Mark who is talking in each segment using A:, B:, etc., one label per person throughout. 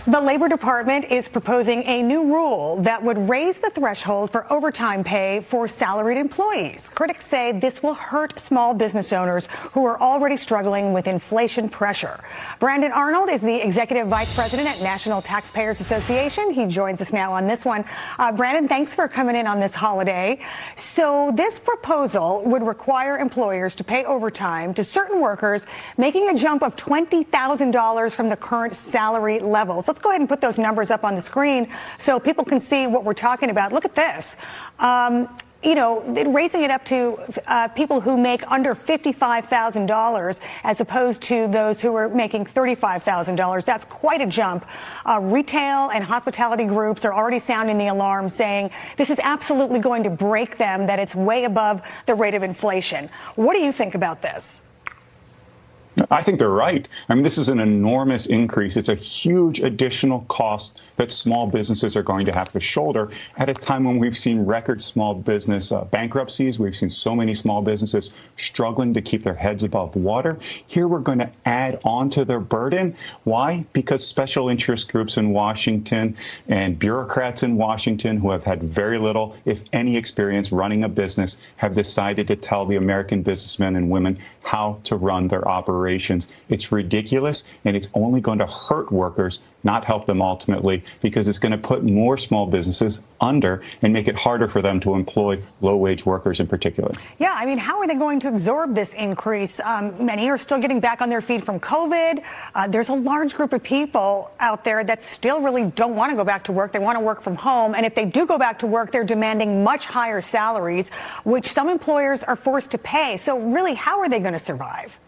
A: The Labor Department is proposing a new rule that would raise the threshold for overtime pay for salaried employees. Critics say this will hurt small business owners who are already struggling with inflation pressure. Brandon Arnold is the Executive Vice President at National Taxpayers Association. He joins us now on this one. Brandon, thanks for coming in on this holiday. So this proposal would require employers to pay overtime to certain workers, making a jump of $20,000 from the current salary levels. Let's go ahead and put those numbers up on the screen so people can see what we're talking about. Look at this. Raising it up to people who make under $55,000 as opposed to those who are making $35,000. That's quite a jump. Retail and hospitality groups are already sounding the alarm, saying this is absolutely going to break them, that it's way above the rate of inflation. What do you think about this?
B: I think they're right. I mean, this is an enormous increase. It's a huge additional cost that small businesses are going to have to shoulder at a time when we've seen record small business bankruptcies. We've seen so many small businesses struggling to keep their heads above water. Here we're going to add on to their burden. Why? Because special interest groups in Washington and bureaucrats in Washington who have had very little, if any, experience running a business have decided to tell the American businessmen and women how to run their operations. It's ridiculous, and it's only going to hurt workers, not help them ultimately, because it's going to put more small businesses under and make it harder for them to employ low-wage workers in particular.
A: Yeah, I mean, how are they going to absorb this increase? Many are still getting back on their feet from COVID. There's a large group of people out there that still really don't want to go back to work. They want to work from home. And if they do go back to work, they're demanding much higher salaries, which some employers are forced to pay. So really, how are they going to survive?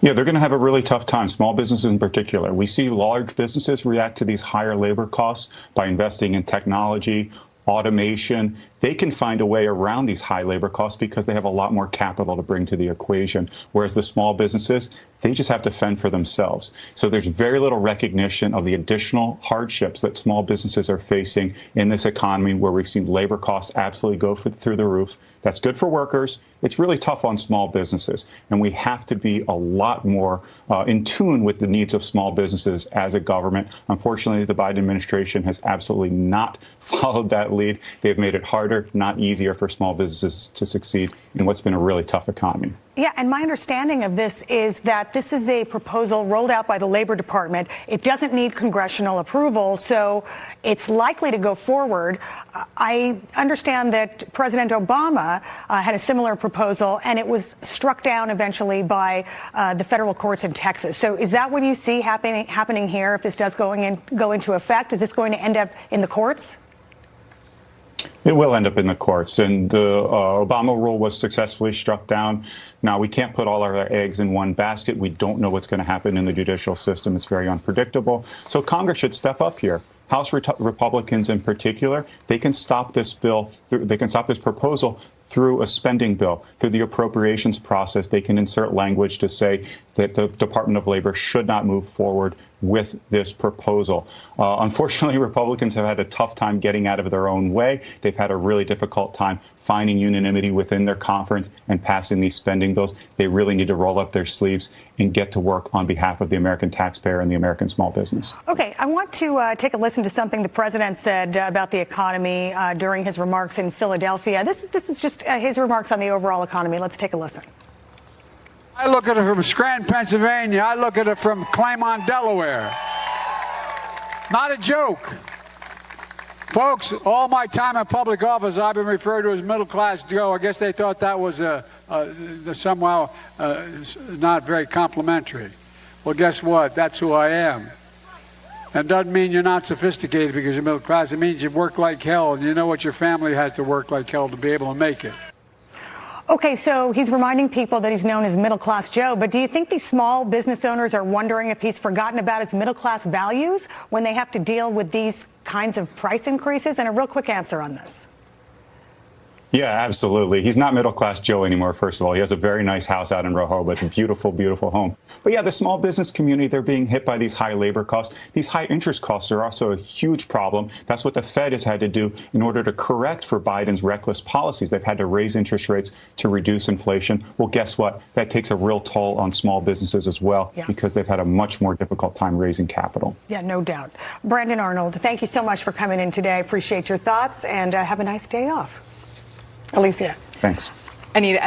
B: Yeah, they're going to have a really tough time, small businesses in particular. We see large businesses react to these higher labor costs by investing in technology, automation. They can find a way around these high labor costs because they have a lot more capital to bring to the equation. Whereas the small businesses, they just have to fend for themselves. So there's very little recognition of the additional hardships that small businesses are facing in this economy where we've seen labor costs absolutely go through the roof. That's good for workers. It's really tough on small businesses. And we have to be a lot more in tune with the needs of small businesses as a government. Unfortunately, the Biden administration has absolutely not followed that lead. They've made it harder, not easier for small businesses to succeed in what's been a really tough economy.
A: Yeah, and my understanding of this is that this is a proposal rolled out by the Labor Department. It doesn't need congressional approval, so it's likely to go forward. I understand that President Obama had a similar proposal, and it was struck down eventually by the federal courts in Texas. So is that what you see happening here if this does go into effect? Is this going to end up in the courts?
B: It will end up in the courts, and the Obama rule was successfully struck down. Now, we can't put all our eggs in one basket. We don't know what's going to happen in the judicial system. It's very unpredictable. So Congress should step up here. House Republicans in particular, they can stop this bill. They can stop this proposal through a spending bill, through the appropriations process. They can insert language to say that the Department of Labor should not move forward with this proposal. Unfortunately, Republicans have had a tough time getting out of their own way. They've had a really difficult time finding unanimity within their conference and passing these spending bills. They really need to roll up their sleeves and get to work on behalf of the American taxpayer and the American small business.
A: Okay, I want to take a listen to something the president said about the economy during his remarks in Philadelphia. This is just his remarks on the overall economy. Let's take a listen.
C: I look at it from Scranton, Pennsylvania. I look at it from Claremont, Delaware. Not a joke. Folks, all my time in public office, I've been referred to as middle-class Joe. I guess they thought that was somehow not very complimentary. Well, guess what? That's who I am. And it doesn't mean you're not sophisticated because you're middle class. It means you work like hell, and you know what your family has to work like hell to be able to make it.
A: Okay, so he's reminding people that he's known as middle-class Joe, but do you think these small business owners are wondering if he's forgotten about his middle-class values when they have to deal with these kinds of price increases? And a real quick answer on this.
B: Yeah, absolutely. He's not middle-class Joe anymore, first of all. He has a very nice house out in Rehoboth, a beautiful, beautiful home. But yeah, the small business community, they're being hit by these high labor costs. These high interest costs are also a huge problem. That's what the Fed has had to do in order to correct for Biden's reckless policies. They've had to raise interest rates to reduce inflation. Well, guess what? That takes a real toll on small businesses as well, because they've had a much more difficult time raising capital.
A: Yeah, no doubt. Brandon Arnold, thank you so much for coming in today. I appreciate your thoughts, and have a nice day off. Alicia.
B: Thanks.
D: Anita.